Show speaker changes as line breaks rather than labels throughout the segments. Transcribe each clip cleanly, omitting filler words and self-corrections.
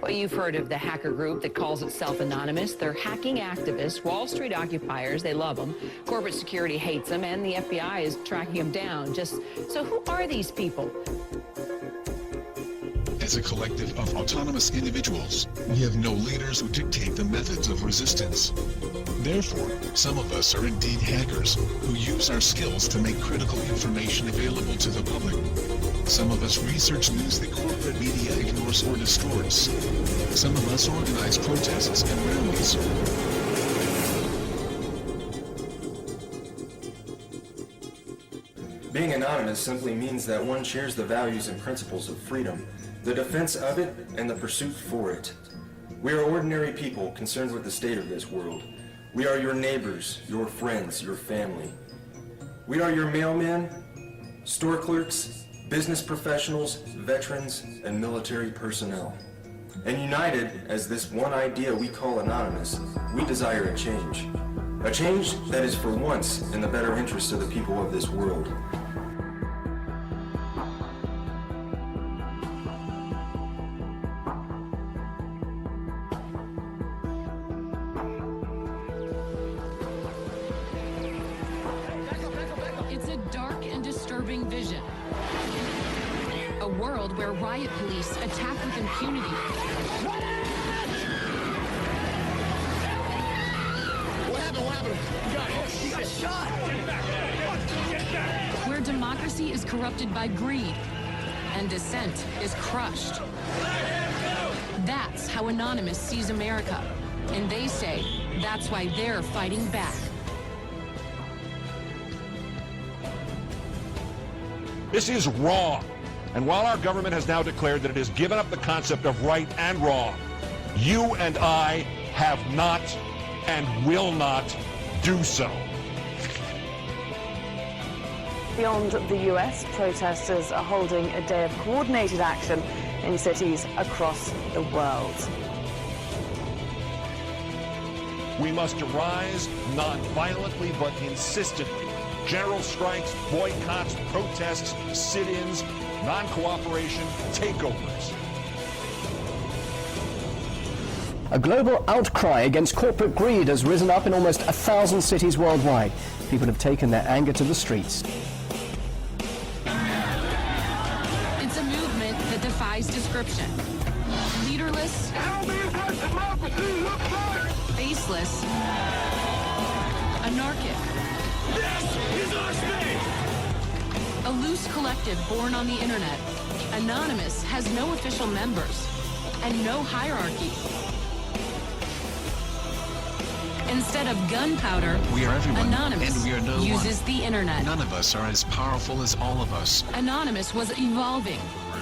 Well, you've heard of the hacker group that calls itself Anonymous. They're hacking activists, Wall Street occupiers. They love them. Corporate security hates them, and the FBI is tracking them down. So who are these people?
As a collective of autonomous individuals, we have no leaders who dictate the methods of resistance. Therefore, some of us are indeed hackers who use our skills to make critical information available to the public. Some of us research news that corporate media ignores or distorts. Some of us organize protests and rallies.
Being anonymous simply means that one shares the values and principles of freedom, the defense of it, and the pursuit for it. We are ordinary people concerned with the state of this world. We are your neighbors, your friends, your family. We are your mailmen, store clerks, business professionals, veterans, and military personnel. And united as this one idea we call Anonymous, we desire a change. A change that is for once in the better interest of the people of this world.
It's a dark and disturbing vision. A world where riot police attack with impunity.
What happened? You got shot! Get back!
Where democracy is corrupted by greed and dissent is crushed. That's how Anonymous sees America. And they say that's why they're fighting back.
This is wrong. And while our government has now declared that it has given up the concept of right and wrong, you and I have not and will not do so.
Beyond the US, protesters are holding a day of coordinated action in cities across the world.
We must rise not violently but insistently. General strikes, boycotts, protests, sit-ins, non-cooperation, takeovers.
A global outcry against corporate greed has risen up in almost 1,000 cities worldwide. People have taken their anger to the streets.
It's a movement that defies description. Leaderless, faceless, anarchic.
This is our space!
A loose collective born on the internet. Anonymous has no official members and no hierarchy. Instead of gunpowder,
We are everyone,
Anonymous
and we are no
uses
one.
the internet.
None of us are as powerful as all of us.
Anonymous was evolving,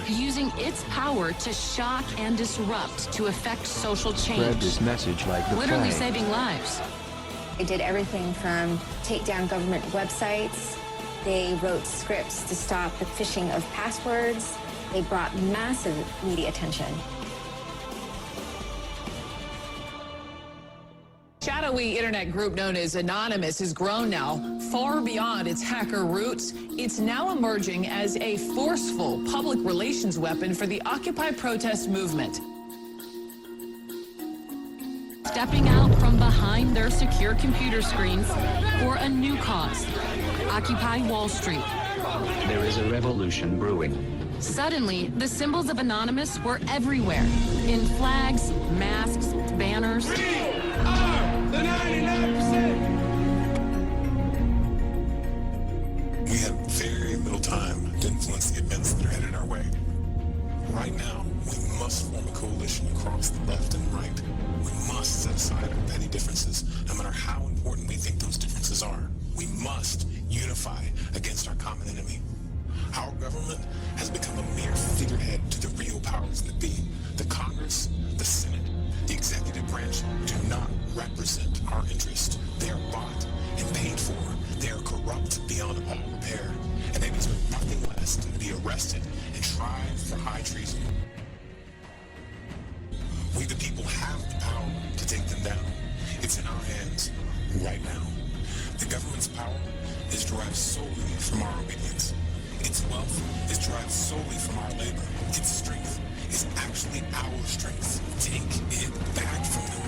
using its power to shock and disrupt to effect social change.
Spread this message like the
Literally
plague.
saving lives.
They did everything from take down government websites. They wrote scripts to stop the phishing of passwords. They brought massive media attention.
Shadowy internet group known as Anonymous has grown now far beyond its hacker roots. It's now emerging as a forceful public relations weapon for the Occupy protest movement.
Stepping out from behind their secure computer screens for a new cause. Occupy Wall Street.
There is a revolution brewing.
Suddenly, the symbols of Anonymous were everywhere. In flags, masks, banners.
We are the 99%!
We have very little time to influence the events that are headed our way. Right now, we must form a coalition across the left and right. We must set aside our petty differences, no matter how important we think those differences are. We must unify against our common enemy. Our government has become a mere figurehead to the real powers that be. The Congress, the Senate, the executive branch do not represent our interest. They are bought and paid for. They are corrupt beyond all repair. And they deserve nothing less than to be arrested and tried for high treason. right now. The government's power is derived solely from our obedience. Its wealth is derived solely from our labor. Its strength is actually our strength. Take it back from them.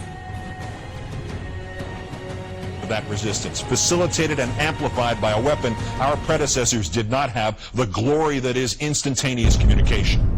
That resistance, facilitated and amplified by a weapon our predecessors did not have, the glory that is instantaneous communication.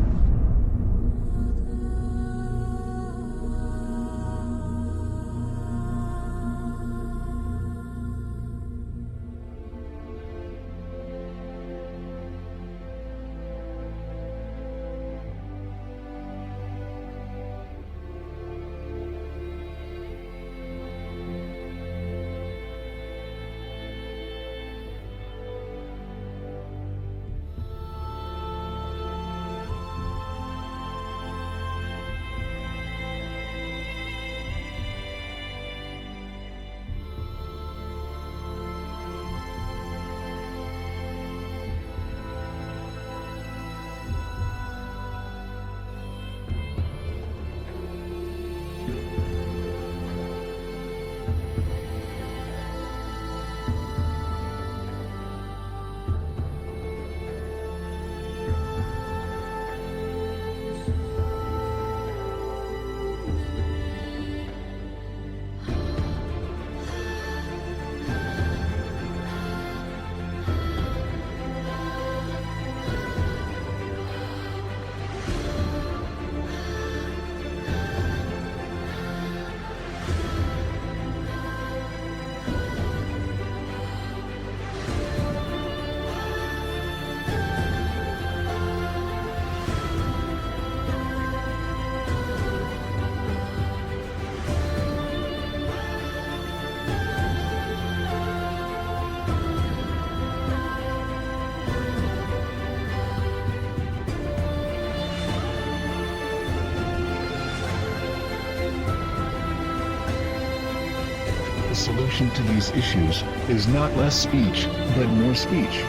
The solution to these issues is not less speech, but more speech.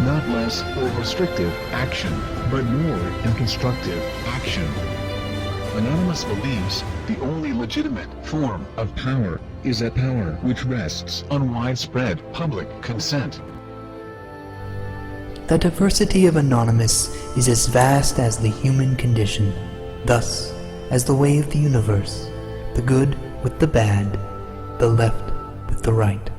Not less or restrictive action, but more and constructive action. Anonymous believes the only legitimate form of power is a power which rests on widespread public consent.
The diversity of Anonymous is as vast as the human condition, thus, as the way of the universe, the good with the bad, the left with the right.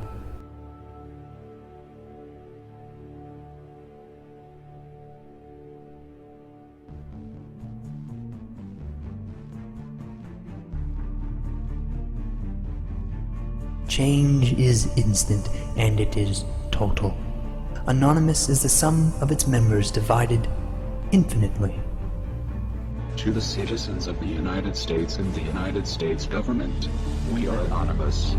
Change is instant, and it is total. Anonymous is the sum of its members divided infinitely.
To the citizens of the United States and the United States government, we are anonymous.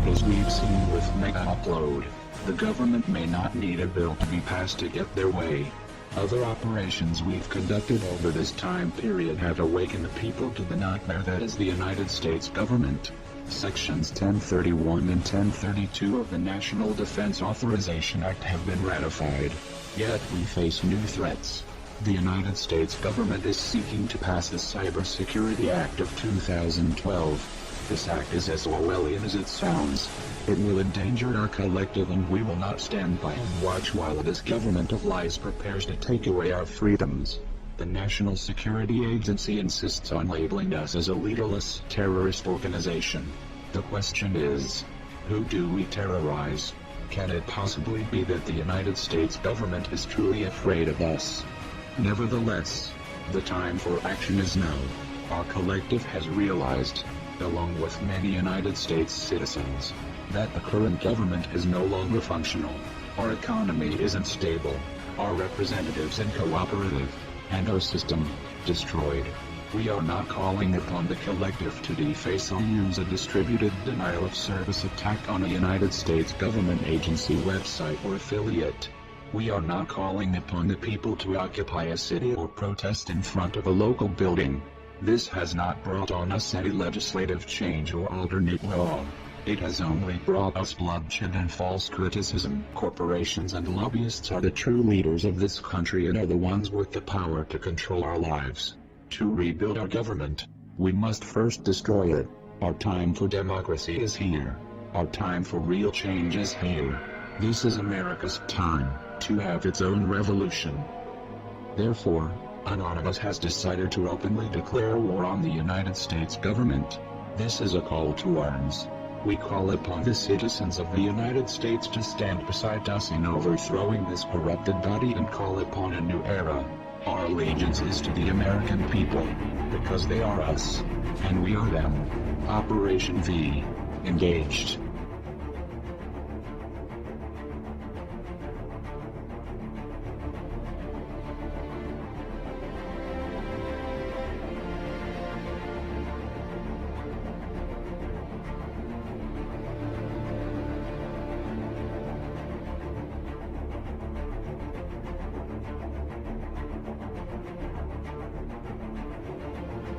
As we've seen with Mega Upload, the government may not need a bill to be passed to get their way. Other operations we've conducted over this time period have awakened the people to the nightmare that is the United States government. Sections 1031 and 1032 of the National Defense Authorization Act have been ratified. Yet we face new threats. The United States government is seeking to pass the Cybersecurity Act of 2012. This act is as Orwellian as it sounds. It will endanger our collective, and we will not stand by and watch while this government of lies prepares to take away our freedoms. The National Security Agency insists on labeling us as a leaderless terrorist organization. The question is, who do we terrorize? Can it possibly be that the United States government is truly afraid of us? Nevertheless, the time for action is now. Our collective has realized, along with many United States citizens, that the current government is no longer functional. Our economy isn't stable, our representatives uncooperative, and our system destroyed. We are not calling upon the collective to deface or use a distributed denial of service attack on a United States government agency, website, or affiliate. We are not calling upon the people to occupy a city or protest in front of a local building. This has not brought on us any legislative change or alternate law. It has only brought us bloodshed and false criticism. Corporations and lobbyists are the true leaders of this country and are the ones with the power to control our lives. To rebuild our government, we must first destroy it. Our time for democracy is here. Our time for real change is here. This is America's time to have its own revolution. Therefore, Anonymous has decided to openly declare war on the United States government. This is a call to arms. We call upon the citizens of the United States to stand beside us in overthrowing this corrupted body and call upon a new era. Our allegiance is to the American people, because they are us, and we are them. Operation V. Engaged.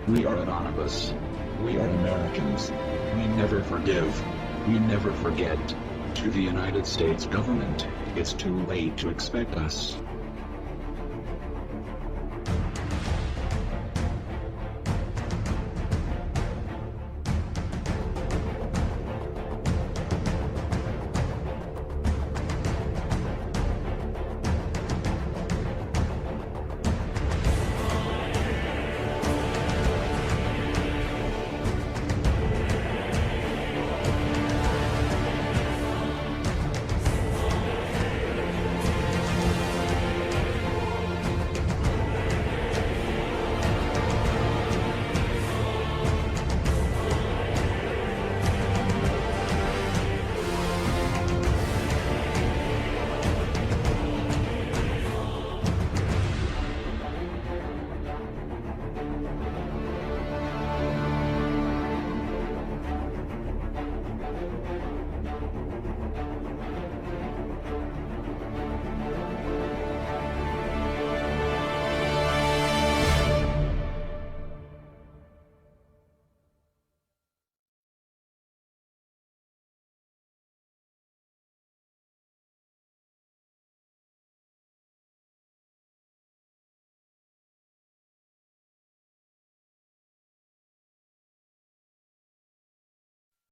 We are Anonymous. We are Americans. We never forgive. We never forget. To the United States government, it's too late to expect us.